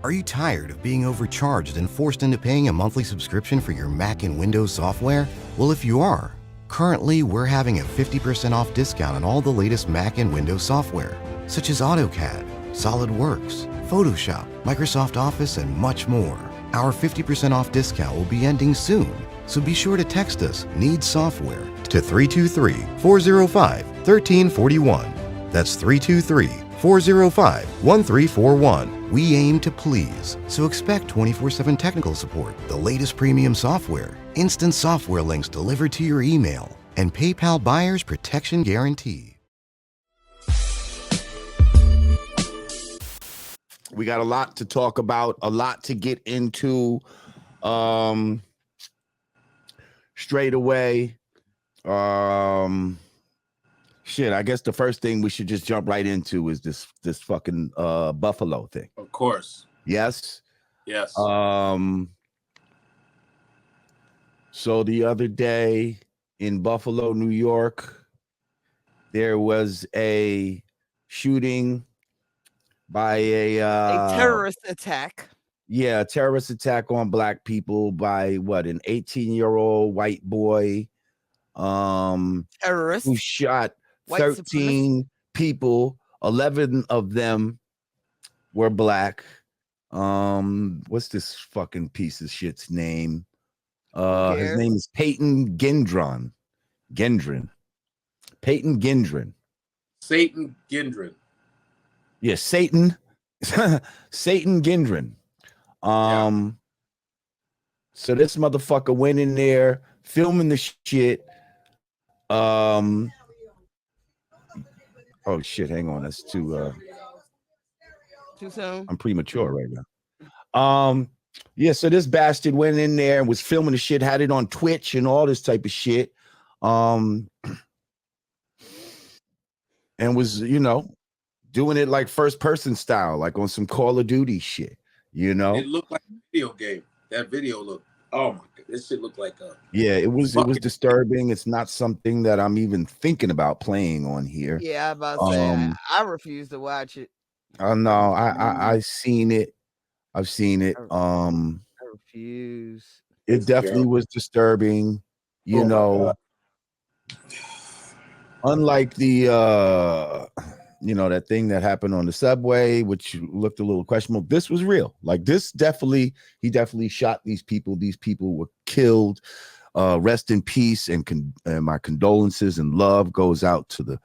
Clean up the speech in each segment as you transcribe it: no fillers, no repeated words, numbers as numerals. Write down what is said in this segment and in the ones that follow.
Are you tired of being overcharged and forced into paying a monthly subscription for your Mac and Windows software? Well, if you are, currently we're having a 50% off discount on all the latest Mac and Windows software, such as AutoCAD, SolidWorks, Photoshop, Microsoft Office, and much more. Our 50% off discount will be ending soon, so be sure to text us "Need Software" to 323-405-1341. That's 323-405-1341. We aim to please, so expect 24/7 technical support, the latest premium software, instant software links delivered to your email, and PayPal buyer's protection guarantee. We got a lot to talk about, a lot to get into straight away. Shit, I guess the first thing we should just jump right into is this fucking Buffalo thing. Of course. Yes. Yes. So the other day in Buffalo, New York, there was a shooting by a terrorist attack. Yeah, a terrorist attack on black people by an 18-year-old white boy terrorist who shot white 13 people. 11 of them were black. What's this fucking piece of shit's name? His name is Peyton Gendron. Peyton Gendron. Satan Gendron. Yeah, Satan Gendron. So this motherfucker went in there filming the shit. Oh shit, hang on. That's too soon. I'm premature right now. Yeah, so this bastard went in there and was filming the shit, had it on Twitch and all this type of shit. And was, doing it like first person style, like on some Call of Duty shit, It looked like a video game. That video looked, oh my god, this shit looked like a it was disturbing. It's not something that I'm even thinking about playing on here. Yeah, I'm about to say I refuse to watch it. Oh no, I seen it. I've seen it. I refuse. It definitely was disturbing, unlike the that thing that happened on the subway, which looked a little questionable. This was real. Like this he definitely shot these people. These people were killed. Rest in peace, and my condolences and love goes out to the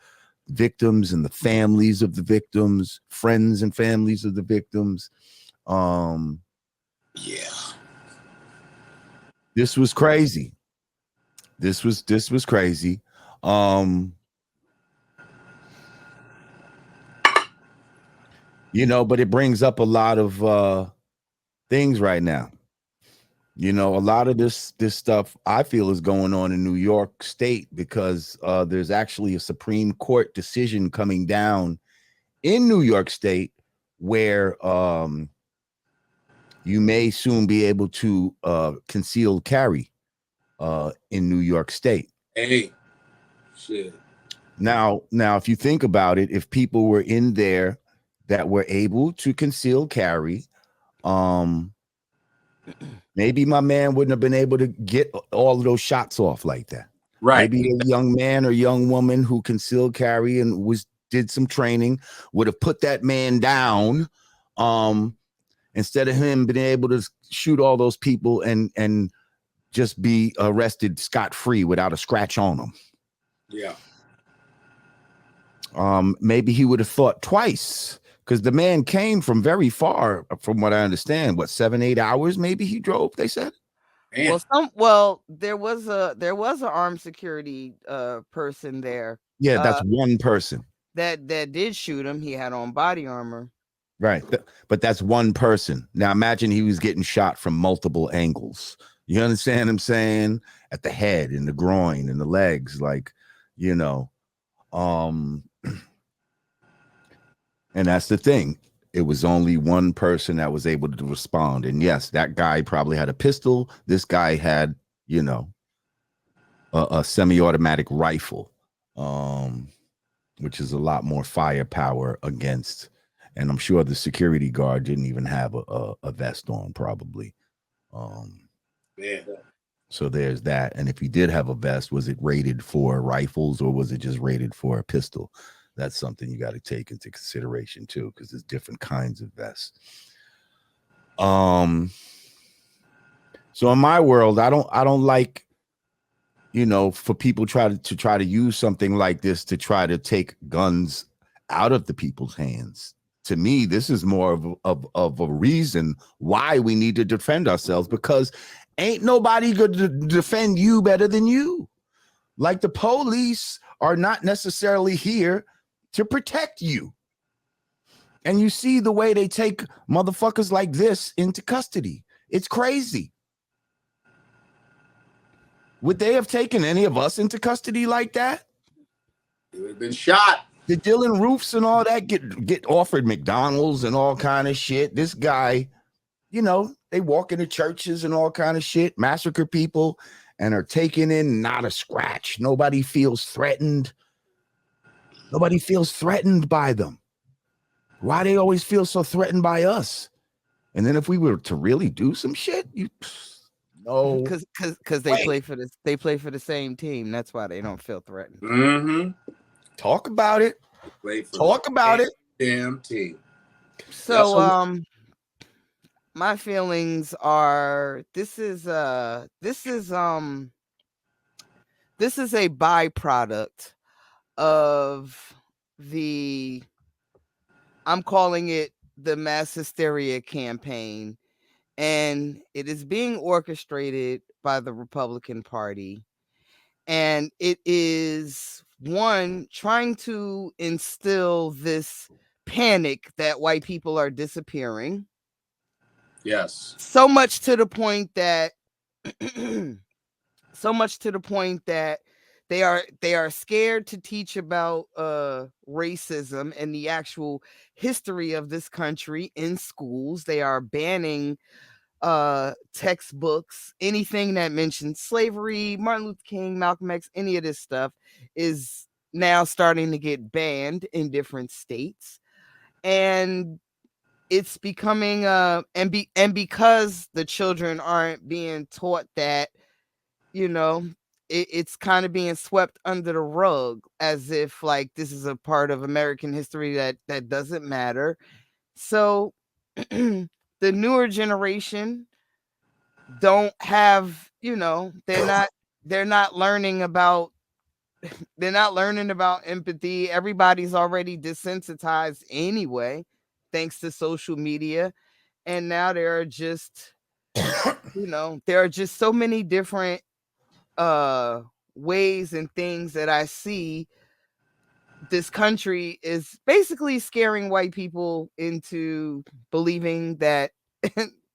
victims and the families of the victims, friends and families of the victims. This was crazy. This was crazy. But it brings up a lot of things right now. A lot of this stuff I feel is going on in New York State because there's actually a Supreme Court decision coming down in New York State where you may soon be able to conceal carry in New York State. Hey, shit. Now, if you think about it, if people were in there that were able to conceal carry, maybe my man wouldn't have been able to get all of those shots off like that. Right. Maybe a young man or young woman who concealed carry and did some training would have put that man down, instead of him being able to shoot all those people and just be arrested scot-free without a scratch on him. Yeah. Maybe he would have thought twice, because the man came from very far, from what I understand. 7-8 hours maybe he drove, they said. Man. There was an armed security person there. Yeah, that's one person that did shoot him. He had on body armor. Right. But that's one person. Now imagine he was getting shot from multiple angles. You understand what I'm saying? At the head and the groin and the legs, and that's the thing. It was only one person that was able to respond. And yes, that guy probably had a pistol. This guy had, a semi-automatic rifle, which is a lot more firepower against And I'm sure the security guard didn't even have a vest on, probably. Man. So there's that. And if he did have a vest, was it rated for rifles or was it just rated for a pistol? That's something you got to take into consideration too, because there's different kinds of vests. So in my world, I don't like, you know, for people try to use something like this to try to take guns out of the people's hands. To me, this is more of a reason why we need to defend ourselves, because ain't nobody going to defend you better than you. Like, the police are not necessarily here to protect you. And you see the way they take motherfuckers like this into custody. It's crazy. Would they have taken any of us into custody like that? He would have been shot. The Dylan Roofs and all that get offered McDonald's and all kind of shit. This guy, you know, they walk into churches and all kind of shit, massacre people, and are taken in, not a scratch. Nobody feels threatened. Nobody feels threatened by them. Why they always feel so threatened by us? And then if we were to really do some shit, no, because they play for the same team. That's why they don't feel threatened. Mm-hmm. Talk about it. Talk about it. Damn team. So my feelings are this is a byproduct of I'm calling it the mass hysteria campaign, and it is being orchestrated by the Republican Party, and it is trying to instill this panic that white people are disappearing. Yes. So much to the point that they are scared to teach about racism and the actual history of this country in schools. They are banning textbooks, anything that mentions slavery, Martin Luther King, Malcolm X, any of this stuff is now starting to get banned in different states. And it's becoming and because the children aren't being taught that, you know, it's kind of being swept under the rug as if like this is a part of American history that doesn't matter. So the newer generation don't have, you know, they're not learning about empathy. Everybody's already desensitized anyway, thanks to social media. And now there are just, you know, there are just so many different ways and things that I see this country is basically scaring white people into believing that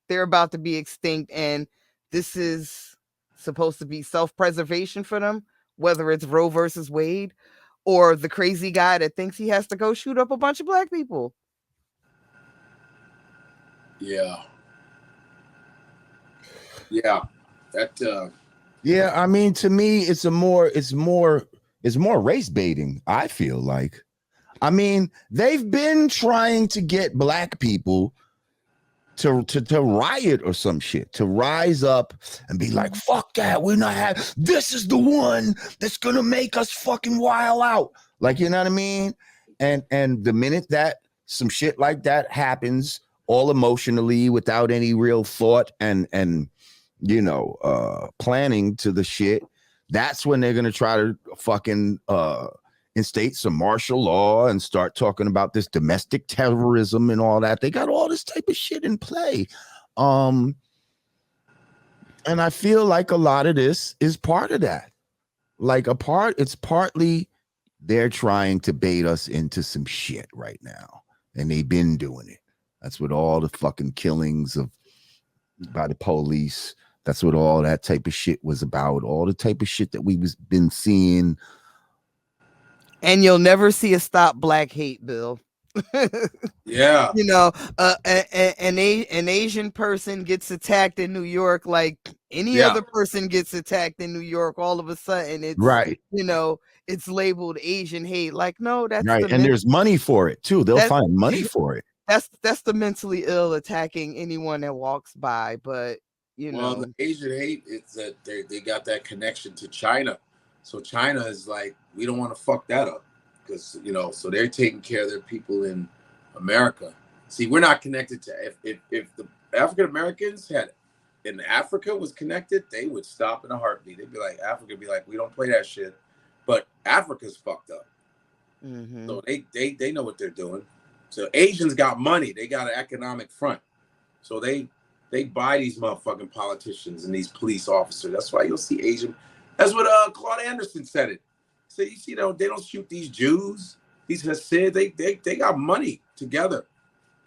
they're about to be extinct, and this is supposed to be self-preservation for them, whether it's Roe versus Wade or the crazy guy that thinks he has to go shoot up a bunch of black people. Yeah. That yeah, I mean, to me, it's more race baiting, I feel like. I mean, they've been trying to get black people to riot or some shit, to rise up and be like, fuck that, we're not having, this is the one that's gonna make us fucking wild out. Like, you know what I mean? And the minute that some shit like that happens, all emotionally, without any real thought and you know, planning to the shit, that's when they're gonna try to fucking instate some martial law and start talking about this domestic terrorism and all that. They got all this type of shit in play. And I feel like a lot of this is part of that. Like it's partly they're trying to bait us into some shit right now. And they've been doing it. That's what all the fucking killings by the police, that's what all that type of shit was about. All the type of shit that we've been seeing. And you'll never see a stop black hate bill. yeah. You know, an Asian person gets attacked in New York like any other person gets attacked in New York. All of a sudden, it's right. You know, it's labeled Asian hate. Like, no, that's Right. And there's money for it too. They'll find money for it. That's the mentally ill attacking anyone that walks by. But the Asian hate is that they got that connection to China. So China is like, we don't want to fuck that up because so they're taking care of their people in America. See, we're not connected to if the African Americans in Africa was connected, they would stop in a heartbeat. They'd be like, Africa would be like, we don't play that shit. But Africa's fucked up. Mm-hmm. So they know what they're doing. So Asians got money. They got an economic front. So they buy these motherfucking politicians and these police officers. That's why you'll see Asian. That's what Claude Anderson said it. So you see, they don't shoot these Jews, these Hasids. They got money together.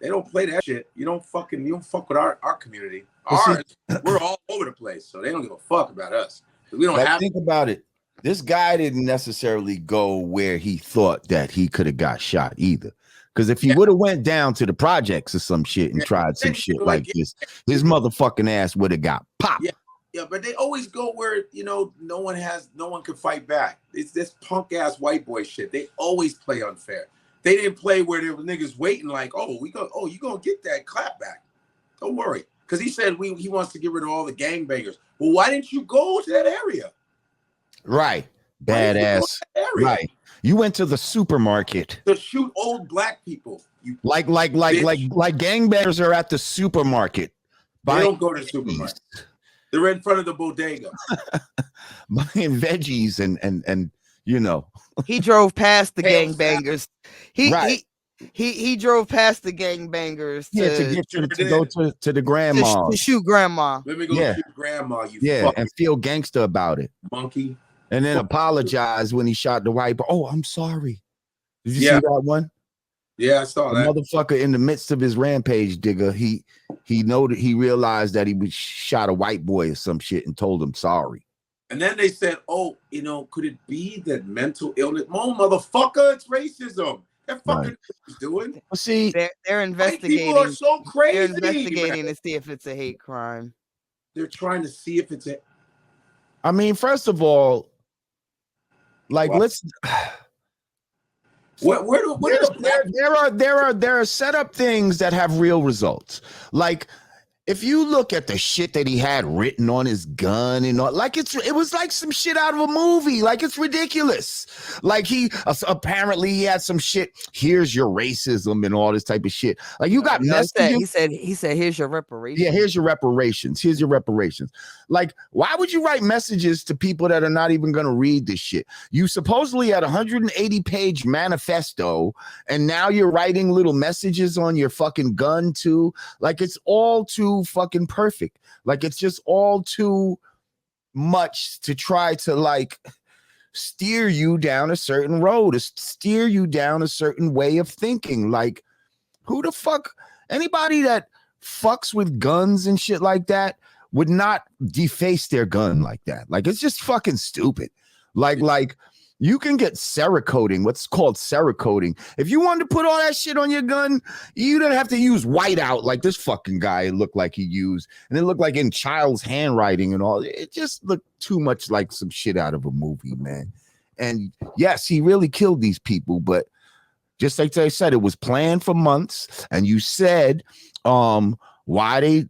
They don't play that shit. You don't fuck with our community. Ours, we're all over the place. So they don't give a fuck about us. We don't have. Think about it. This guy didn't necessarily go where he thought that he could have got shot either. Because if he would have went down to the projects or some shit and tried some shit like this, his motherfucking ass would have got popped. Yeah, but they always go where no one can fight back. It's this punk ass white boy shit. They always play unfair. They didn't play where there were niggas waiting like, you gonna get that clap back. Don't worry. Because he said he wants to get rid of all the gangbangers. Well, why didn't you go to that area? Right. Badass. Right. You went to the supermarket to shoot old black people. Like gangbangers are at the supermarket. They don't go to the supermarket. They're in front of the bodega. Buying veggies and He drove past the gangbangers. He drove past the gangbangers to go to the grandma. To shoot grandma. Let me go shoot grandma, and feel gangster about it. Monkey. And then apologize when he shot the white boy. Oh, I'm sorry. Did you see that one? Yeah, I saw that. Motherfucker in the midst of his rampage, digger, he realized that he shot a white boy or some shit and told him sorry. And then they said, could it be that mental illness? Oh, motherfucker, it's racism. That fucking doing. Well, see, they're investigating. People are so crazy. They're investigating to see if it's a hate crime. They're trying to see if it's a. I mean, first of all, like let's. There are set up things that have real results. Like if you look at the shit that he had written on his gun and all, like it was like some shit out of a movie. Like it's ridiculous. Like he apparently he had some shit. Here's your racism and all this type of shit. Like you got messages. He said here's your reparations. Yeah, here's your reparations. Here's your reparations. Like, why would you write messages to people that are not even going to read this shit? You supposedly had a 180-page manifesto, and now you're writing little messages on your fucking gun too. Like, it's all too fucking perfect. Like, it's just all too much to try to like steer you down a certain road, to steer you down a certain way of thinking. Like, who the fuck? Anybody that fucks with guns and shit like that would not deface their gun like that. Like, it's just fucking stupid. Like you can get Cerakoting, what's called Cerakoting. If you wanted to put all that shit on your gun, you don't have to use whiteout like this fucking guy looked like he used. And it looked like in child's handwriting and all. It just looked too much like some shit out of a movie, man. And yes, he really killed these people, but just like I said, it was planned for months. And you said, why they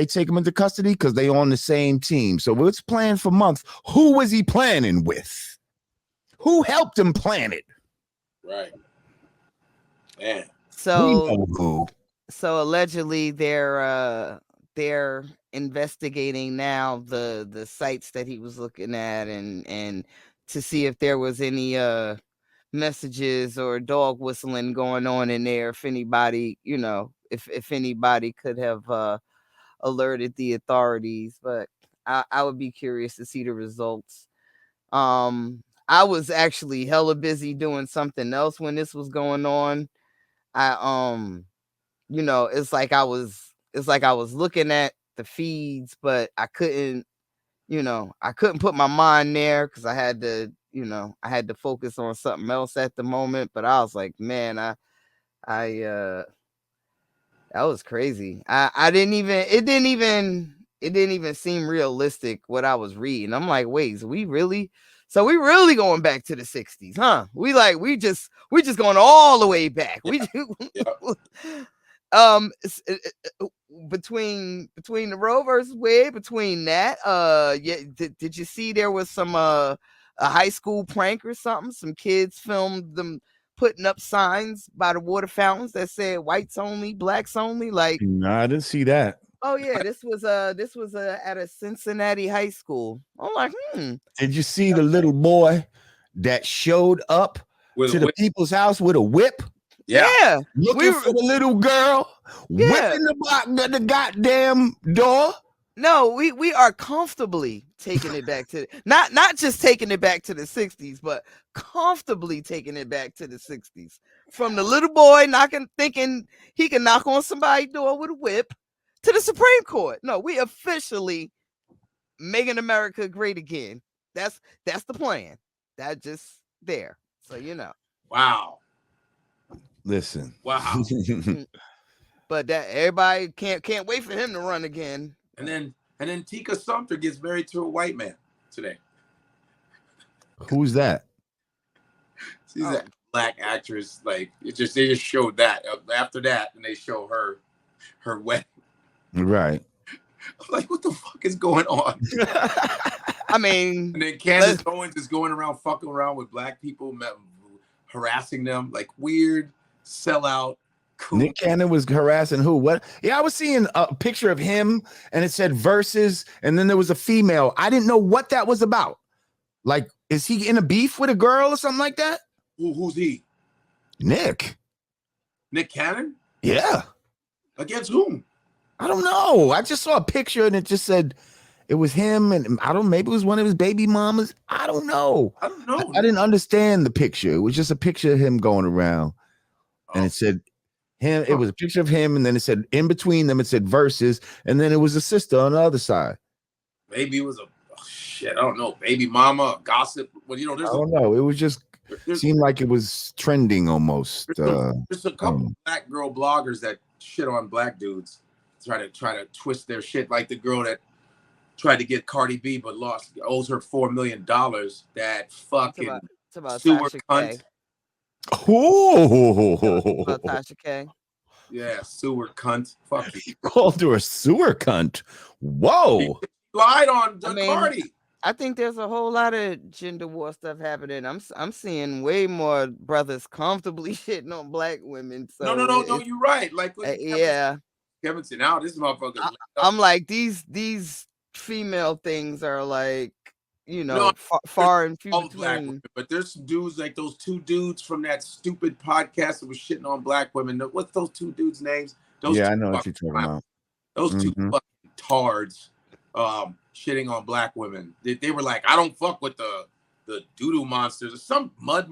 take him into custody? Because they on the same team. So it's planned for months. Who was he planning with? Who helped him plan it? Right. Man. So allegedly they're investigating now the sites that he was looking at and to see if there was any messages or dog whistling going on in there. If anybody, if anybody could have alerted the authorities, but I would be curious to see the results. I was actually hella busy doing something else when this was going on. It's like I was looking at the feeds, but I couldn't put my mind there because I had to focus on something else at the moment. But I was like, man, that was crazy. It didn't even seem realistic what I was reading. I'm like, wait, so we really So we really going back to the 60s, huh? We just going all the way back. We between the Roe versus Wade, between that, yeah, did you see there was some a high school prank or something? Some kids filmed them putting up signs by the water fountains that said whites only, blacks only. Like, No, I didn't see that. oh yeah, this was at a Cincinnati high school. I'm like, Did you see the little boy that showed up to the people's house with a whip? Yeah. Looking for the little girl, whipping the goddamn door. No, we are comfortably taking it back to not just taking it back to the 60s, but comfortably taking it back to the 60s. From the little boy thinking he can knock on somebody's door with a whip, to the Supreme Court. No, we officially making America great again. That's the plan. That just there. So you know. Wow. Listen. Wow. But that everybody can't wait for him to run again. And then Tika Sumpter gets married to a white man today. Who's that? She's that black actress. Like they just showed that. After that, and they show her wedding. Right. I'm like, what the fuck is going on? I mean, and then Candace Owens is going around fucking around with black people, harassing them, like weird sellout. Cool. Nick Cannon was harassing who? What? Yeah, I was seeing a picture of him and it said versus, and then there was a female. I didn't know what that was about. Like, is he in a beef with a girl or something like that? Who's he? Nick Cannon? Yeah. Against whom? I don't know. I just saw a picture and it just said it was him, and I don't know, maybe it was one of his baby mamas. I don't know. I didn't understand the picture. It was just a picture of him going around, and it said him. It was a picture of him, and then it said in between them, it said versus, and then it was a sister on the other side. Maybe it was I don't know, baby mama, gossip. Well, you know, I don't know. It was just seemed like it was trending almost. There's a couple black girl bloggers that shit on black dudes. Try to twist their shit, like the girl that tried to get Cardi B but owes her $4 million. That fucking sewer cunt. Oh, Tasha K. Yeah, sewer cunt. Fuck you. He called her a sewer cunt. Whoa. He lied on Cardi. I think there's a whole lot of gender war stuff happening. I'm seeing way more brothers comfortably shitting on black women. So no, you're right. Like, yeah. Kevin said, now this motherfucker. I'm like, these female things are like, you know, far and few between. But there's some dudes like those two dudes from that stupid podcast that was shitting on black women. What's those two dudes' names? I know what you're talking about. Those two fucking tards shitting on black women. They were like, I don't fuck with the doo-doo monsters or some mud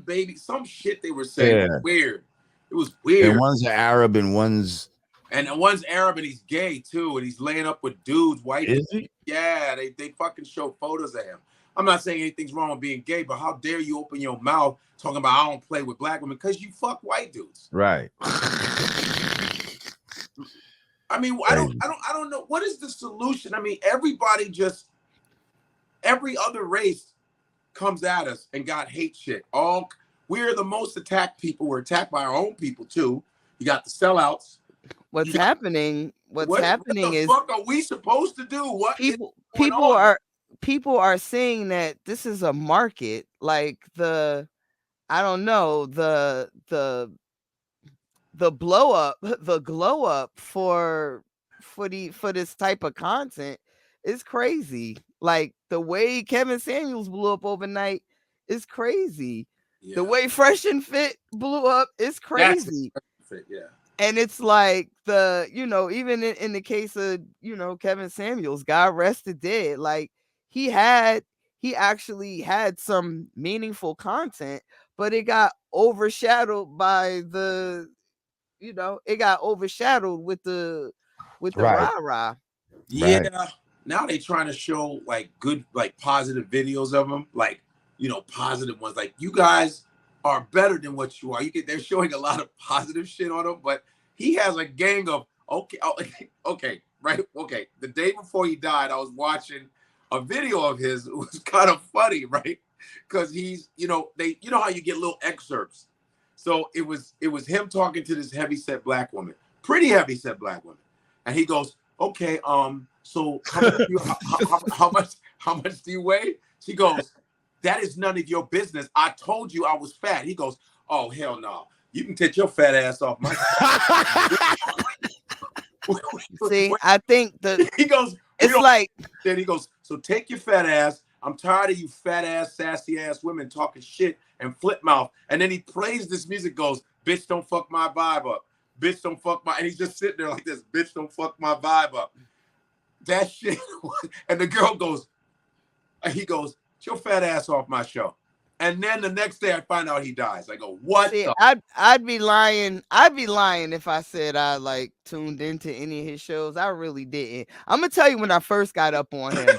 baby, some shit they were saying. Yeah. Weird. It was weird. And one's Arab and one's Arab and he's gay too, and he's laying up with dudes, white. Is he? Yeah, they fucking show photos of him. I'm not saying anything's wrong with being gay, but how dare you open your mouth talking about I don't play with black women because you fuck white dudes. Right. I mean, I don't know what is the solution. I mean, every other race comes at us and got hate shit. We're the most attacked people. We're attacked by our own people too. You got the sellouts. What's happening is what the fuck are we supposed to do? What people are saying that this is a market, like the glow up for this type of content is crazy. Like the way Kevin Samuels blew up overnight is crazy. Yeah. The way Fresh and Fit blew up is crazy. Yeah. And it's like even in the case of, Kevin Samuels, God rest his dead. Like he actually had some meaningful content, but it got overshadowed by it got overshadowed with the rah-rah. Yeah. Right. Now they trying to show like good, like positive videos of them, like, positive ones. Like, you guys are better than what you are. They're showing a lot of positive shit on him, but he has a gang of right. Okay. The day before he died, I was watching a video of his. It was kind of funny, right? because he's, you know how you get little excerpts. So it was him talking to this heavyset black woman, pretty heavyset black woman, and he goes, okay, so how much do you weigh? She goes, that is none of your business. I told you I was fat. He goes, oh hell no, you can take your fat ass off my. See, I think he goes, it's like, then he goes, so take your fat ass. I'm tired of you fat ass, sassy ass women talking shit and flip mouth. And then he plays this music, goes, bitch, don't fuck my vibe up. Bitch, don't fuck my, and he's just sitting there like this, bitch, don't fuck my vibe up. That shit. And the girl goes, he goes, get your fat ass off my show. And then the next day I find out he dies. I go, what? See, I'd be lying. I'd be lying if I said I like tuned into any of his shows. I really didn't. I'm gonna tell you when I first got up on him.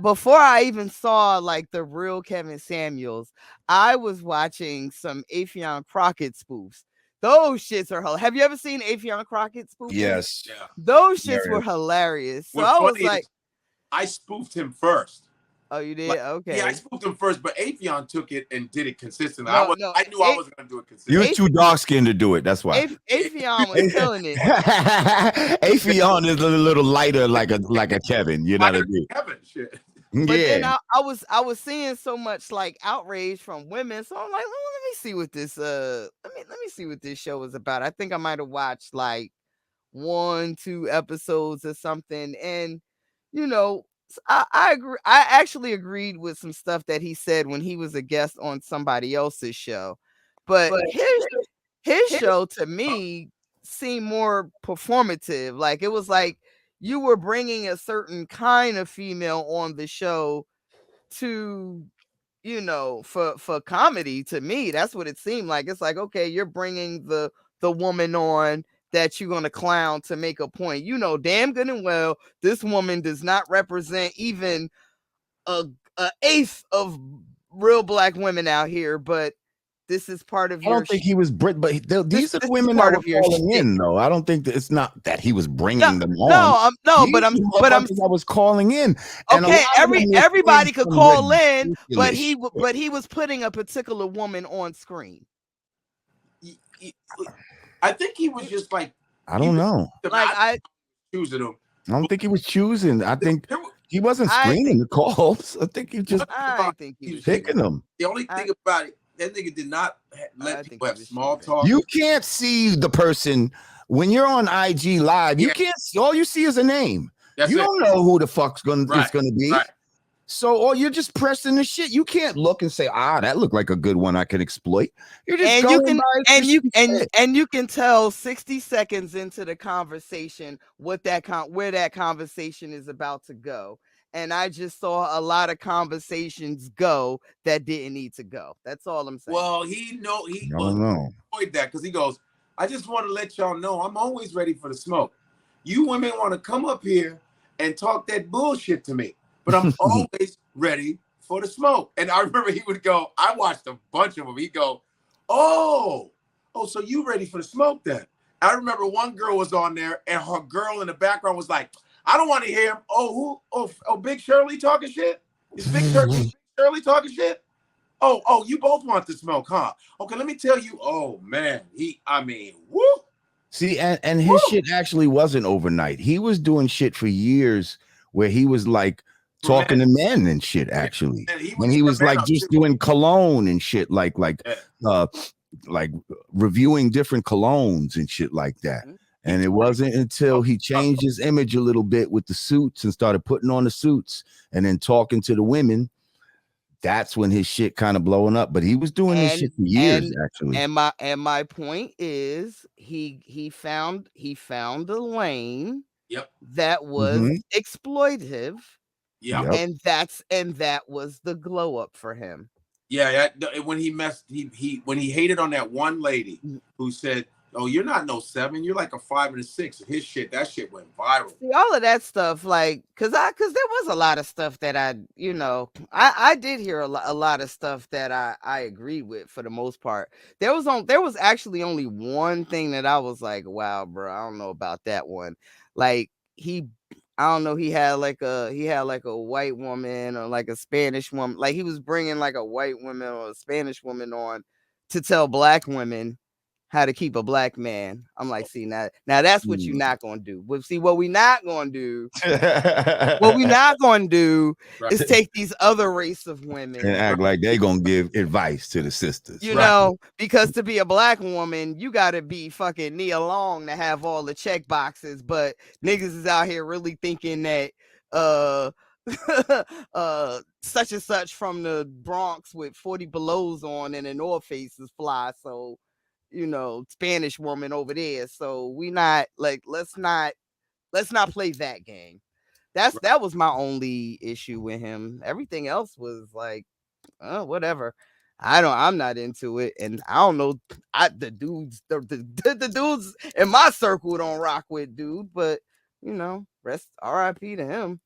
Before I even saw like the real Kevin Samuels, I was watching some Affion Crockett spoofs. Those shits are hilarious. Have you ever seen Affion Crockett spoofs? Yes. Yeah. Those shits were hilarious. So I was like, I spoofed him first. Oh, you did? Like, okay. Yeah, I spoofed him first, but Affion took it and did it consistently. No, I knew I wasn't going to do it consistently. You was too dark skinned to do it. That's why. Affion was killing it. Affion is a little lighter, like a Kevin. You know what I mean? Kevin, shit. But then I was seeing so much like outrage from women, so I'm like, let me see what this let me see what this show is about. I think I might have watched like 1-2 episodes or something, and you know, I agree. I actually agreed with some stuff that he said when he was a guest on somebody else's show, but his show to me seemed more performative. Like it was like you were bringing a certain kind of female on the show to, you know, for comedy. To me, that's what it seemed like. It's like, okay, you're bringing the woman on that you're going to clown to make a point. You know damn good and well this woman does not represent even a eighth of real black women out here, but this is part of I don't think he was Brit, but these are the women that were falling in, though. I don't think that it's not that he was bringing them on. But I'm I was calling in. Okay, everybody could call in, but he was putting a particular woman on screen. I think he was just like, I don't know. Like choosing him. I don't think he was choosing. I think he wasn't screening the calls. I think he just think he was picking them. The only thing about it, that nigga did not let people have small talk. You can't see the person when you're on IG Live. You can't. All you see is a name. You don't know who the fuck's it's gonna be. Right. So, or you're just pressing the shit. You can't look and say, that looked like a good one I could exploit. You're just and you can tell 60 seconds into the conversation where that conversation is about to go. And I just saw a lot of conversations go that didn't need to go. That's all I'm saying. Well, he avoid that because he goes, I just want to let y'all know I'm always ready for the smoke. You women want to come up here and talk that bullshit to me. But I'm always ready for the smoke. And I remember he would go, I watched a bunch of them. He'd go, oh, so you ready for the smoke then? I remember one girl was on there and her girl in the background was like, I don't want to hear him. Oh, Big Shirley talking shit? Is Big Shirley talking shit? Oh, you both want the smoke, huh? Okay, let me tell you. Oh, man. Woo. See, and his shit actually wasn't overnight. He was doing shit for years where he was like, talking to men and shit, actually. When he was like just doing cologne and shit, like reviewing different colognes and shit like that. And it wasn't until he changed his image a little bit with the suits and started putting on the suits and then talking to the women. That's when his shit kind of blowing up. But he was doing this shit for years, actually. And my point is he found a lane that was exploitive. Yeah, and that was the glow up for him. Yeah, when he when he hated on that one lady who said, "Oh, you're not no 7, you're like a 5 and a 6." That shit went viral. See, all of that stuff, like, cause there was a lot of stuff that I did hear a lot of stuff that I agreed with for the most part. There was actually only one thing that I was like, wow, bro, I don't know about that one. Like I don't know, he had like a white woman or like a Spanish woman. Like he was bringing like a white woman or a Spanish woman on to tell black women how to keep a black man. I'm like, see, now that's what you're not gonna do. But see, what we not gonna do, Right. is take these other race of women and act like they gonna give advice to the sisters. you know, because to be a black woman, you gotta be fucking Nia Long to have all the check boxes. But niggas is out here really thinking that such and such from the Bronx with 40 belows on and an North Face is fly. So, you know, Spanish woman over there. So we not like let's not play that game. That was my only issue with him. Everything else was like, whatever. I'm not into it, and I don't know. The dudes in my circle don't rock with dude, but you know, rest R.I.P. to him.